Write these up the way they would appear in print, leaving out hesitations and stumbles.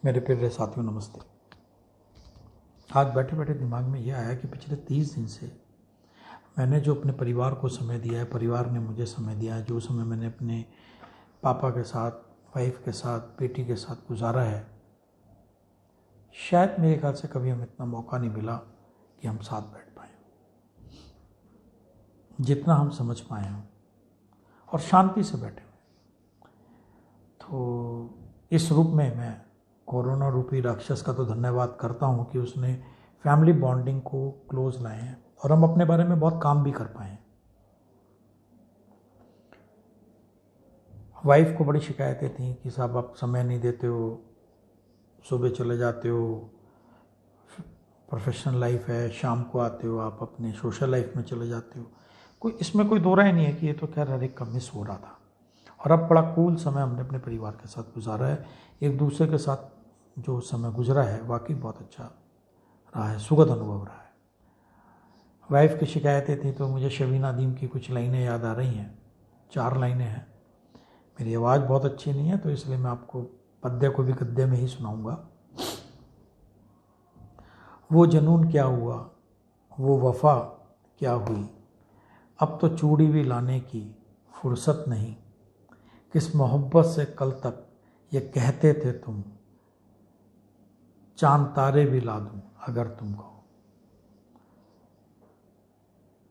मेरे प्यारे साथियों नमस्ते। आज बैठे बैठे दिमाग में यह आया कि पिछले 30 दिन से मैंने जो अपने परिवार को समय दिया है, परिवार ने मुझे समय दिया है, जो समय मैंने अपने पापा के साथ, वाइफ के साथ, बेटी के साथ गुजारा है, शायद मेरे ख्याल से कभी हमें इतना मौका नहीं मिला कि हम साथ बैठ पाएँ, जितना हम समझ पाए हों और शांति से बैठे हुए। तो इस रूप में मैं कोरोना रूपी राक्षस का तो धन्यवाद करता हूँ कि उसने फैमिली बॉन्डिंग को क्लोज लाए हैं और हम अपने बारे में बहुत काम भी कर पाए हैं। वाइफ को बड़ी शिकायतें थी कि साहब आप समय नहीं देते हो, सुबह चले जाते हो, प्रोफेशनल लाइफ है, शाम को आते हो, आप अपने सोशल लाइफ में चले जाते हो। इसमें कोई दो राय नहीं है कि ये तो खैर हर एक का मिस हो रहा था। और अब बड़ा कूल समय हमने अपने परिवार के साथ गुजारा है। एक दूसरे के साथ जो समय गुजरा है वाकई बहुत अच्छा रहा है, सुखद अनुभव रहा है। वाइफ की शिकायतें थी तो मुझे शबीना अदीम की कुछ लाइनें याद आ रही हैं। 4 लाइनें हैं। मेरी आवाज़ बहुत अच्छी नहीं है तो इसलिए मैं आपको पद्य को भी गद्य में ही सुनाऊंगा। वो जुनून क्या हुआ, वो वफा क्या हुई, अब तो चूड़ी भी लाने की फुर्सत नहीं। किस मोहब्बत से कल तक ये कहते थे तुम, चांद तारे भी ला दूं अगर तुम कहो।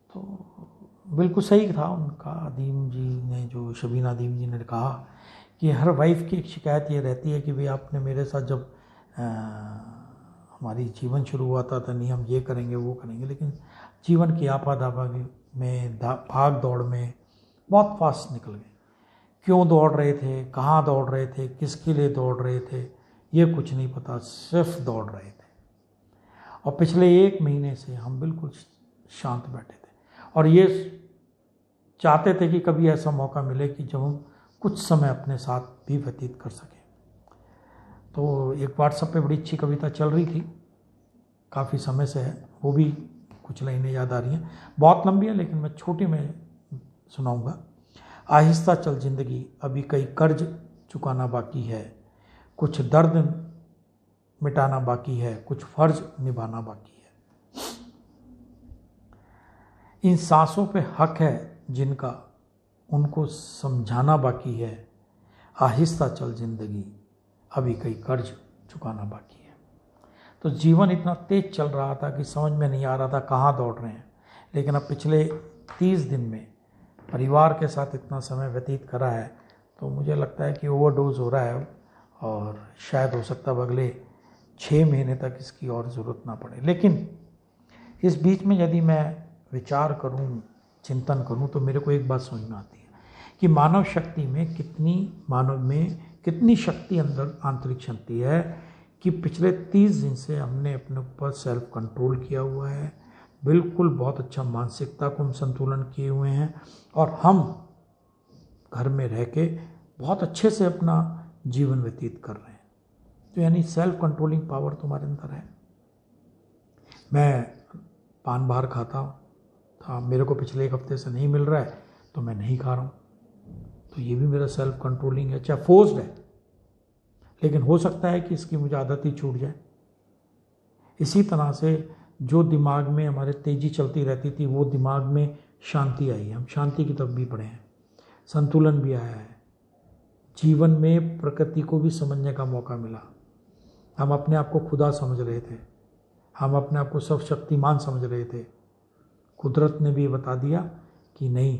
तो बिल्कुल सही था उनका। अदीम जी ने, जो शबीना अदीम जी ने कहा कि हर वाइफ की एक शिकायत ये रहती है कि भाई आपने मेरे साथ जब हमारी जीवन शुरू हुआ था नहीं हम ये करेंगे वो करेंगे, लेकिन जीवन की आपाधापी में, भाग दौड़ में बहुत फास्ट निकल गए। क्यों दौड़ रहे थे, कहाँ दौड़ रहे थे, किसके लिए दौड़ रहे थे, ये कुछ नहीं पता, सिर्फ दौड़ रहे थे। और पिछले 1 महीने से हम बिल्कुल शांत बैठे थे और ये चाहते थे कि कभी ऐसा मौका मिले कि जब हम कुछ समय अपने साथ भी व्यतीत कर सकें। तो एक व्हाट्सएप पे बड़ी अच्छी कविता चल रही थी, काफ़ी समय से है, वो भी कुछ लाइनें याद आ रही हैं। बहुत लंबी है लेकिन मैं छोटी में सुनाऊंगा। आहिस्ता चल जिंदगी, अभी कई कर्ज चुकाना बाकी है, कुछ दर्द मिटाना बाकी है, कुछ फर्ज निभाना बाकी है। इन सांसों पे हक है जिनका, उनको समझाना बाकी है। आहिस्ता चल जिंदगी, अभी कई कर्ज चुकाना बाकी है। तो जीवन इतना तेज चल रहा था कि समझ में नहीं आ रहा था कहाँ दौड़ रहे हैं। लेकिन अब पिछले 30 दिन में परिवार के साथ इतना समय व्यतीत करा है तो मुझे लगता है कि ओवरडोज हो रहा है और शायद हो सकता है अगले 6 महीने तक इसकी और ज़रूरत ना पड़े। लेकिन इस बीच में यदि मैं विचार करूं, चिंतन करूं, तो मेरे को एक बात समझ में आती है कि मानव में कितनी शक्ति अंदर, आंतरिक शक्ति है कि पिछले 30 दिन से हमने अपने ऊपर सेल्फ कंट्रोल किया हुआ है। बिल्कुल बहुत अच्छा मानसिकता को हम संतुलन किए हुए हैं और हम घर में रह के बहुत अच्छे से अपना जीवन व्यतीत कर रहे हैं। तो यानी सेल्फ कंट्रोलिंग पावर तुम्हारे अंदर है। मैं पान बाहर खाता था, मेरे को पिछले 1 हफ्ते से नहीं मिल रहा है तो मैं नहीं खा रहा हूँ, तो ये भी मेरा सेल्फ कंट्रोलिंग है, चाहे फोर्स्ड है, लेकिन हो सकता है कि इसकी मुझे आदत ही छूट जाए। इसी तरह से जो दिमाग में हमारे तेजी चलती रहती थी वो दिमाग में शांति आई है, हम शांति की तरफ भी बढ़े हैं, संतुलन भी आया है। जीवन में प्रकृति को भी समझने का मौका मिला। हम अपने आप को खुदा समझ रहे थे, हम अपने आप को सर्वशक्तिमान समझ रहे थे। कुदरत ने भी बता दिया कि नहीं,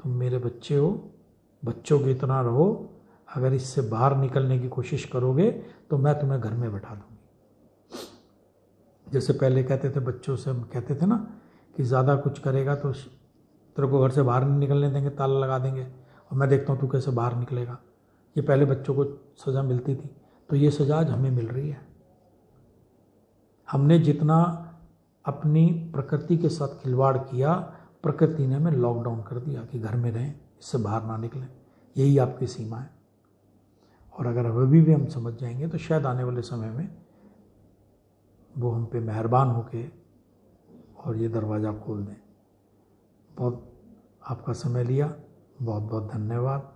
तुम मेरे बच्चे हो, बच्चों की तरह रहो, अगर इससे बाहर निकलने की कोशिश करोगे तो मैं तुम्हें घर में बैठा दूंगी। जैसे पहले कहते थे बच्चों से, हम कहते थे ना कि ज़्यादा कुछ करेगा तो तेरे को घर से बाहर नहीं निकलने देंगे, ताला लगा देंगे, और मैं देखता हूँ तू कैसे बाहर निकलेगा। ये पहले बच्चों को सज़ा मिलती थी, तो ये सज़ा आज हमें मिल रही है। हमने जितना अपनी प्रकृति के साथ खिलवाड़ किया, प्रकृति ने हमें लॉकडाउन कर दिया कि घर में रहें, इससे बाहर ना निकलें, यही आपकी सीमा है। और अगर अभी भी हम समझ जाएंगे तो शायद आने वाले समय में वो हम पे मेहरबान होके और ये दरवाज़ा खोल दें। बहुत आपका समय लिया, बहुत बहुत धन्यवाद।